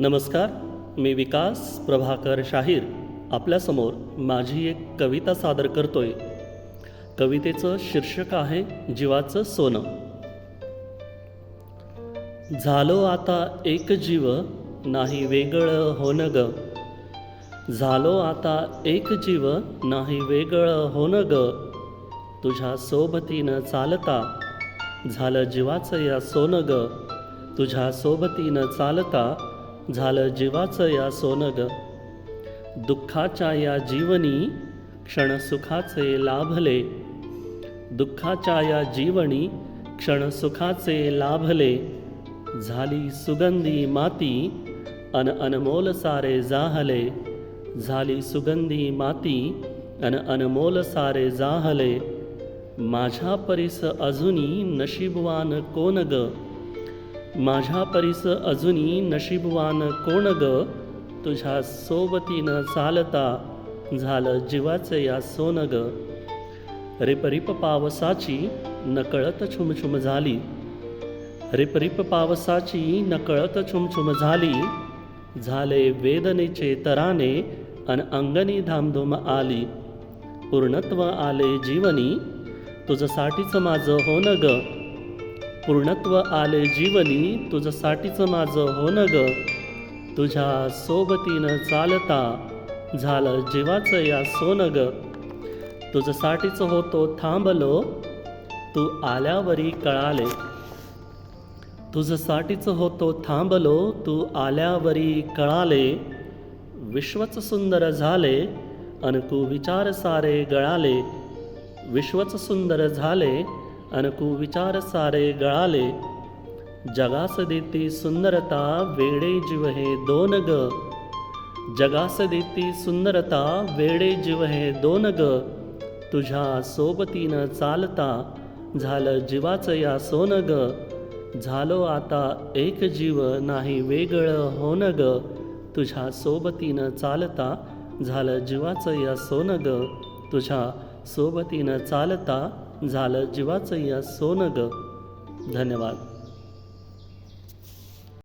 नमस्कार. मी विकास प्रभाकर शाहीर आपल्यासमोर माझी एक कविता सादर करतोय. कवितेचं शीर्षक आहे जीवाचं सोनं. झालो आता एक जीव नाही वेगळं होणं ग. झालो आता एक जीव नाही वेगळं होणं ग. तुझ्या सोबतीनं चालता झालं जीवाचं या सोनं ग. तुझ्या सोबतीनं चालता झालं जीवाचं या सोनं ग. दुःखाच्या या जीवनी क्षण सुखाचे लाभले. दुःखाच्या या जीवनी क्षण सुखाचे लाभले. झाली सुगंधी माती अनमोल सारे जाहले. झाली सुगंधी माती अनमोल सारे जाहले. माझ्या परीस अजूनी नशीबवान कोण ग. माझ्या परीस अजूनी नशीबवान कोण ग. तुझ्या सोबतीनं चालता झालं जीवाचं या सोनं ग. रिपरिप पावसाची नकळत छुमछुम झाली. रिपरिप पावसाची नकळत छुमछुम झाली. झाले वेदनेचे तराने अंगणी धामधूम आली. पूर्णत्व आले जीवनी तुझसाठीच माझं होणं ग. पूर्णत्व आले जीवनी तुझसाठीच माझं होणं ग. तुझ्या सोबतीनं चालता झालं जीवाचं या सोनं ग. तुझसाठीच होतो थांबलो तू आल्यावरी कळाले. तुझसाठीच होतो थांबलो तू आल्यावरी कळाले. विश्वच सुंदर झाले अनकू विचार सारे गळाले. विश्वच सुंदर झाले अनकू विचार सारे गळाले. जगास देती सुंदरता वेडे जीव हे दोन ग. जगास देती सुंदरता वेडे जीव हे दोन ग. तुझ्या सोबतीनं चालता झालं जीवाचं या सोनं ग. झालो आता एक जीव नाही वेगळं होणं ग. तुझ्या सोबतीनं चालता झालं जीवाचं या सोनं ग. तुझ्या सोबतीनं चालता झालं जीवाचं या सोनं ग. धन्यवाद.